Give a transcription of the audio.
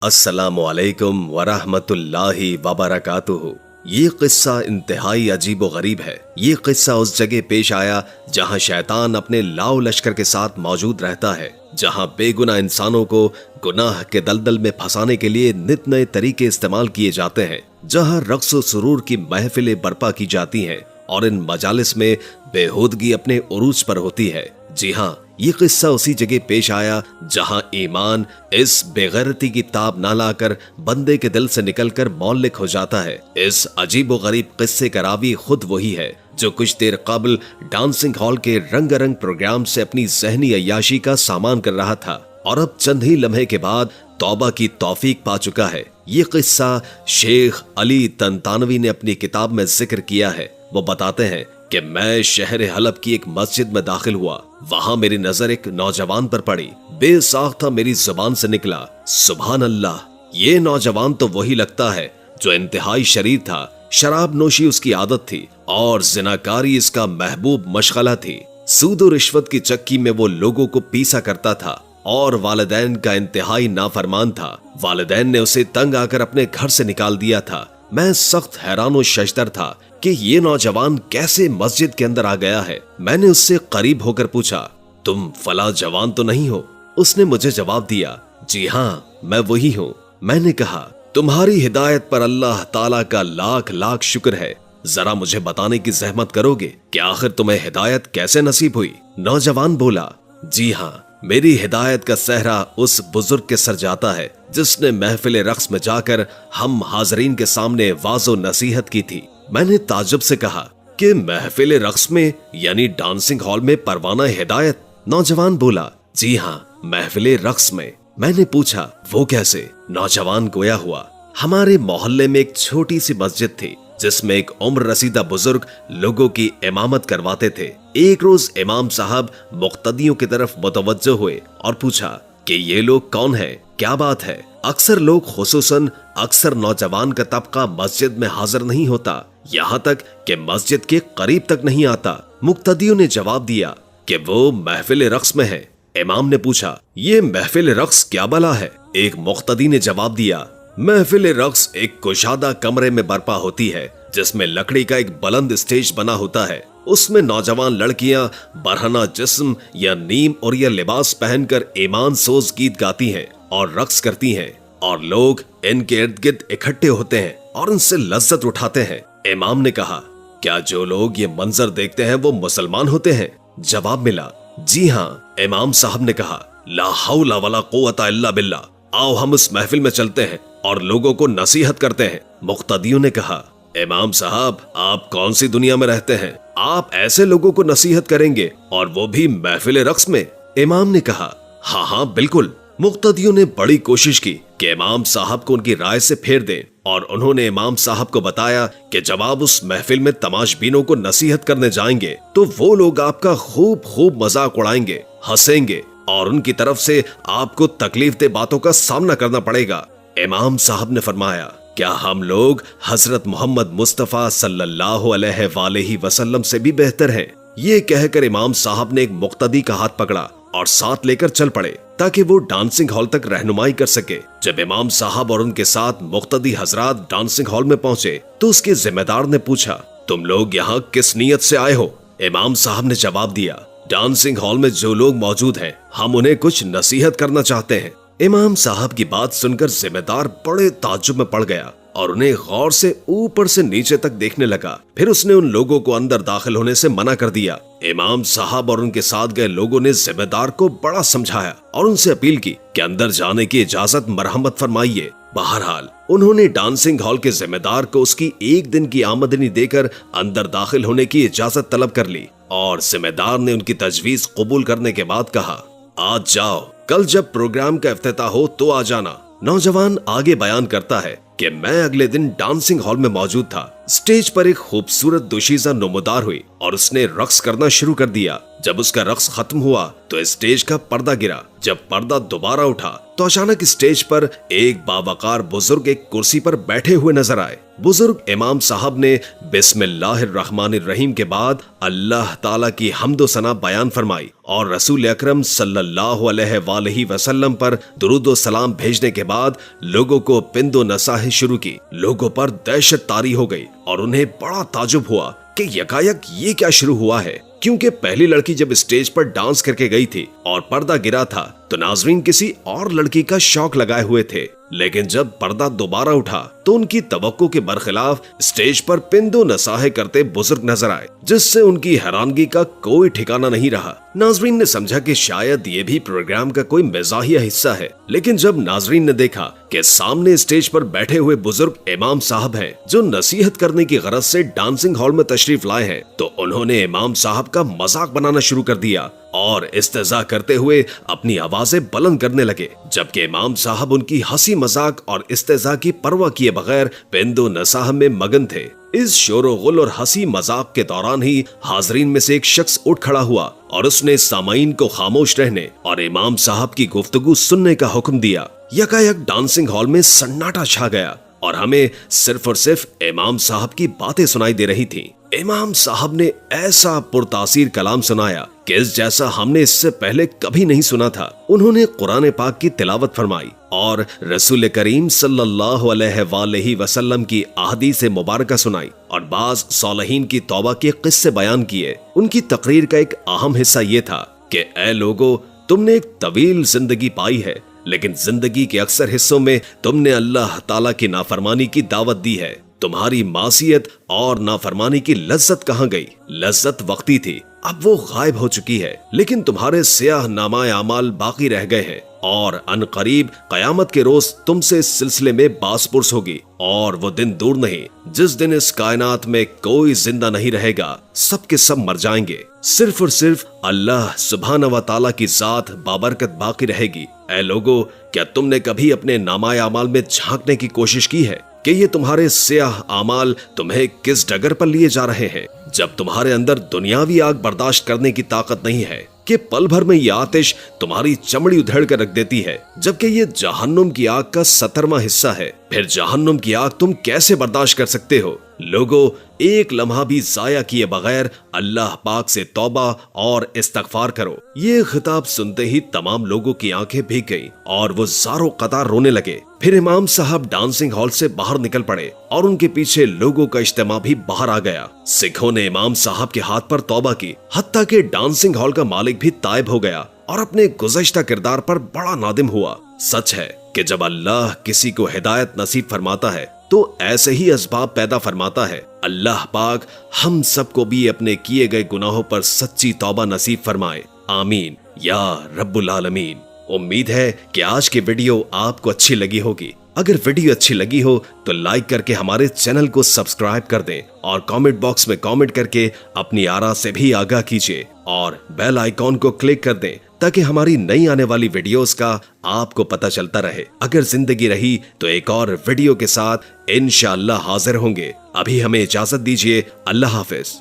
अस्सलामु अलैकुम वरहमतुल्लाहि वबरकातुहू। ये किस्सा इंतहाई अजीब व गरीब है। ये किस्सा उस जगह पेश आया जहाँ शैतान अपने लाओ लश्कर के साथ मौजूद रहता है, जहाँ बेगुनाह इंसानों को गुनाह के दलदल में फंसाने के लिए नित नए तरीके इस्तेमाल किए जाते हैं, जहाँ रक्स व सुरूर की महफिलें बर्पा की जाती हैं और इन मजालिस में बेहूदगी अपने उरूज पर होती है। जी हाँ, ये किस्सा उसी जगह पेश आया जहां ईमान इस बेगैरती की ताब ना लाकर बंदे के दिल से निकलकर मौलिक हो जाता है। इस अजीब व गरीब किस्से का रावी खुद वही है जो कुछ देर कबल डांसिंग हॉल के रंगारंग प्रोग्राम से अपनी ज़हनी अय्याशी का सामान कर रहा था और अब चंद ही लम्हे के बाद तौबा की तौफीक पा चुका है। ये किस्सा शेख अली तंतानवी ने अपनी किताब में जिक्र किया है। वो बताते हैं कि मैं शहर हलब की एक मस्जिद में दाखिल हुआ। वहां मेरी नजर एक नौजवान पर पड़ी। बेसाख्ता मेरी जुबान से निकला, सुभान अल्लाह। ये नौजवान तो वही लगता है जो इंतहाई शरीर था। शराब नोशी उसकी आदत थी और जिनाकारी इसका महबूब मशगला थी। सूद और रिश्वत की चक्की में वो लोगों को पीसा करता था और वालिदैन का इंतहाई नाफरमान था। वालिदैन ने उसे तंग आकर अपने घर से निकाल दिया था। मैं सख्त हैरान और शशदर था कि ये नौजवान कैसे मस्जिद के अंदर आ गया है। मैंने उससे करीब होकर पूछा, तुम फला जवान तो नहीं हो? उसने मुझे जवाब दिया, जी हाँ, मैं वही हूँ। मैंने कहा, तुम्हारी हिदायत पर अल्लाह ताला का लाख लाख शुक्र है। जरा मुझे बताने की जहमत करोगे कि आखिर तुम्हें हिदायत कैसे नसीब हुई? नौजवान बोला, जी हाँ, मेरी हिदायत का सहरा उस बुजुर्ग के सर जाता है जिसने महफिल रक्स में जाकर हम हाजरीन के सामने वाजो नसीहत की थी। मैंने ताज्जुब से कहा कि महफिल रक्स में यानी डांसिंग हॉल में परवाना हिदायत? नौजवान बोला, जी हाँ, महफिल रक्स में। मैंने पूछा, वो कैसे? नौजवान गोया हुआ, हमारे मोहल्ले में एक छोटी सी मस्जिद थी जिसमें एक उम्र रसीदा बुजुर्ग लोगों की इमामत करवाते थे। एक रोज इमाम साहब मुक्तदियों की तरफ मुतवज्जो हुए और पूछा कि ये लोग कौन है, क्या बात है? अक्सर लोग, खुसूसन अक्सर नौजवान का तबका मस्जिद में हाजिर नहीं होता, यहाँ तक कि मस्जिद के करीब तक नहीं आता। मुक्तदियों ने जवाब दिया कि वो महफिल रक्स में है। इमाम ने पूछा, ये महफिल रक्स क्या बला है? एक मुक्तदी ने जवाब दिया, महफिल रक्स एक कुशादा कमरे में बर्पा होती है जिसमें लकड़ी का एक बुलंद स्टेज बना होता है। उसमें नौजवान लड़कियां बरहना जिस्म या नीम और या लिबास पहनकर ईमान सोज गीत गाती हैं और रक्स करती हैं और लोग इनके इर्द गिर्द इकट्ठे होते हैं और उनसे लज्जत उठाते हैं। इमाम ने कहा, क्या जो लोग ये मंजर देखते हैं वो मुसलमान होते हैं? जवाब मिला, जी हाँ। इमाम साहब ने कहा, ला हौला वला कुव्वता इल्ला बिल्लाह, आओ हम उस महफिल में चलते हैं और लोगों को नसीहत करते हैं। मुक्तदियों ने कहा, इमाम साहब, आप कौन सी दुनिया में रहते हैं? आप ऐसे लोगों को नसीहत करेंगे और वो भी महफिल रक्स में? इमाम ने कहा, हाँ हाँ बिल्कुल। मुक्तदियों ने बड़ी कोशिश की कि इमाम साहब को उनकी राय से फेर दें और उन्होंने इमाम साहब को बताया कि जब आप उस महफिल में तमाशबीनों को नसीहत करने जाएंगे तो वो लोग आपका खूब खूब मजाक उड़ाएंगे, हंसेंगे और उनकी तरफ से आपको तकलीफ दे बातों का सामना करना पड़ेगा। इमाम साहब ने फरमाया, क्या हम लोग हजरत मोहम्मद मुस्तफा सल्लल्लाहु अलैहि वसल्लम से भी बेहतर हैं? ये कहकर इमाम साहब ने एक मुक्तदी का हाथ पकड़ा और साथ लेकर चल पड़े ताकि वो डांसिंग हॉल तक रहनुमाई कर सके। जब इमाम साहब और उनके साथ मुक्तदी हजरात डांसिंग हॉल में पहुंचे तो उसके जिम्मेदार ने पूछा, तुम लोग यहाँ किस नीयत से आए हो? इमाम साहब ने जवाब दिया, डांसिंग हॉल में जो लोग मौजूद हैं हम उन्हें कुछ नसीहत करना चाहते हैं। इमाम साहब की बात सुनकर जिम्मेदार बड़े ताज्जुब में पड़ गया और उन्हें गौर से ऊपर से नीचे तक देखने लगा। फिर उसने उन लोगों को अंदर दाखिल होने से मना कर दिया। इमाम साहब और उनके साथ गए लोगों ने जिम्मेदार को बड़ा समझाया और उनसे अपील की कि अंदर जाने की इजाजत मरहमत फरमाइए। बहरहाल उन्होंने डांसिंग हॉल के जिम्मेदार को उसकी एक दिन की आमदनी देकर अंदर दाखिल होने की इजाजत तलब कर ली और जिम्मेदार ने उनकी तजवीज कबूल करने के बाद कहा, आज जाओ, कल जब प्रोग्राम का इफ्तिताह हो तो आ जाना। नौजवान आगे बयान करता है कि मैं अगले दिन डांसिंग हॉल में मौजूद था। स्टेज पर एक खूबसूरत दोशीज़ा नुमदार हुई और उसने रक्स करना शुरू कर दिया। जब उसका रक्स खत्म हुआ तो स्टेज का पर्दा गिरा। जब पर्दा दोबारा उठा तो अचानक स्टेज पर एक बावकार बुजुर्ग एक कुर्सी पर बैठे हुए नजर आए। बुजुर्ग इमाम साहब ने बिस्मिल्लाहिर्रहमानिर्रहीम के बाद अल्लाह ताला की हम्दो सना बयान फरमाई और रसूल अकरम सल्लल्लाहु अलैहि वसल्लम पर दुरूद व सलाम भेजने के बाद लोगों को पिंदो नसाही शुरू की। लोगों पर दहशत तारी हो गई और उन्हें बड़ा ताजुब हुआ कि यकायक ये क्या शुरू हुआ है, क्योंकि पहली लड़की जब स्टेज पर डांस करके गई थी और पर्दा गिरा था तो नाजरीन किसी और लड़की का शौक लगाए हुए थे, लेकिन जब पर्दा दोबारा उठा तो उनकी तवक्को के बरखिलाफ स्टेज पर पिंदो नसाहे करते बुजुर्ग नजर आए, जिससे उनकी हैरानगी का कोई ठिकाना नहीं रहा। नाजरीन ने समझा कि शायद ये भी प्रोग्राम का कोई मजाहिया हिस्सा है, लेकिन जब नाजरीन ने देखा कि सामने स्टेज पर बैठे हुए बुजुर्ग इमाम साहब हैं जो नसीहत करने की गरज से डांसिंग हॉल में तशरीफ लाए हैं, तो उन्होंने इमाम साहब का मजाक बनाना शुरू कर दिया और इस्तेज़ा करते हुए अपनी आवाजें बुलंद करने लगे, जबकि इमाम साहब उनकी हंसी मजाक और इस्तेज़ा की परवाह किए बगैर पिंदो नसाह में मगन थे। इस शोर-ओ-गुल और हंसी मजाक के दौरान ही हाजरीन में से एक शख्स उठ खड़ा हुआ और उसने सामाईन को खामोश रहने और इमाम साहब की गुफ्तगू सुनने का हुक्म दिया। यकायक डांसिंग हॉल में सन्नाटा छा गया और हमें सिर्फ और सिर्फ इमाम साहब की बातें सुनाई दे रही थीं। इमाम साहब ने ऐसा पुरतासीर कलाम सुनाया कि इस जैसा हमने इससे पहले कभी नहीं सुना था। उन्होंने कुरान पाक की तिलावत फरमाई और रसूल करीम सल्लल्लाहु अलैहि वसल्लम की अहादीस मुबारका सुनाई और बाज सालिहीन की तौबा के किस्से बयान किए। उनकी तकरीर का एक अहम हिस्सा ये था कि ऐ लोगो, तुमने एक तवील जिंदगी पाई है, लेकिन जिंदगी के अक्सर हिस्सों में तुमने अल्लाह ताला की नाफरमानी की दावत दी है। तुम्हारी मासियत और नाफरमानी की लज्जत कहाँ गई? लज्जत वक्ती थी, अब वो गायब हो चुकी है, लेकिन तुम्हारे सियाह नामाए अमाल बाकी रह गए हैं और अनकरीब कयामत के रोज तुमसे इस सिलसिले में बासपुरस होगी। और वो दिन दूर नहीं जिस दिन इस कायनात में कोई जिंदा नहीं रहेगा, सब के सब मर जाएंगे, सिर्फ और सिर्फ अल्लाह सुब्हान व ताला की जात बाबरकत बाकी रहेगी। ऐ लोगो, क्या तुमने कभी अपने नामाए अमाल में झांकने की कोशिश की है कि ये तुम्हारे सियाह आमाल तुम्हें किस डगर पर लिए जा रहे हैं, जब तुम्हारे अंदर दुनियावी आग बर्दाश्त करने की ताकत नहीं है कि पल भर में ये आतिश तुम्हारी चमड़ी उधेड़ कर रख देती है, जबकि ये जहन्नुम की आग का 17वां हिस्सा है। फिर जहन्नुम की आग तुम कैसे बर्दाश्त कर सकते हो? लोगो, एक लम्हा भी जाया किए बगैर अल्लाह पाक से तौबा और इस्तगफार करो। ये खिताब सुनते ही तमाम लोगों की आंखें भीग गईं और वो ज़ारो कतार रोने लगे। फिर इमाम साहब डांसिंग हॉल से बाहर निकल पड़े और उनके पीछे लोगों का इज्तिमा भी बाहर आ गया। सिखों ने इमाम साहब के हाथ पर तौबा की, हत्ता कि डांसिंग हॉल का मालिक भी तायब हो गया और अपने गुज़श्ता किरदार पर बड़ा नादिम हुआ। सच है कि जब अल्लाह किसी को हिदायत नसीब फरमाता है तो ऐसे ही असबाब पैदा फरमाता है। अल्लाह पाक हम सबको भी अपने किए गए गुनाहों पर सच्ची तौबा नसीब फरमाए। आमीन या रब्बुल आलमीन। उम्मीद है कि आज की वीडियो आपको अच्छी लगी होगी। अगर वीडियो अच्छी लगी हो तो लाइक करके हमारे चैनल को सब्सक्राइब कर दें और कमेंट बॉक्स में कमेंट करके अपनी आरा से भी आगाह कीजिए और बेल आइकॉन को क्लिक कर दें ताकि हमारी नई आने वाली वीडियोस का आपको पता चलता रहे। अगर जिंदगी रही तो एक और वीडियो के साथ इंशाअल्लाह हाजिर होंगे। अभी हमें इजाजत दीजिए। अल्लाह हाफिज।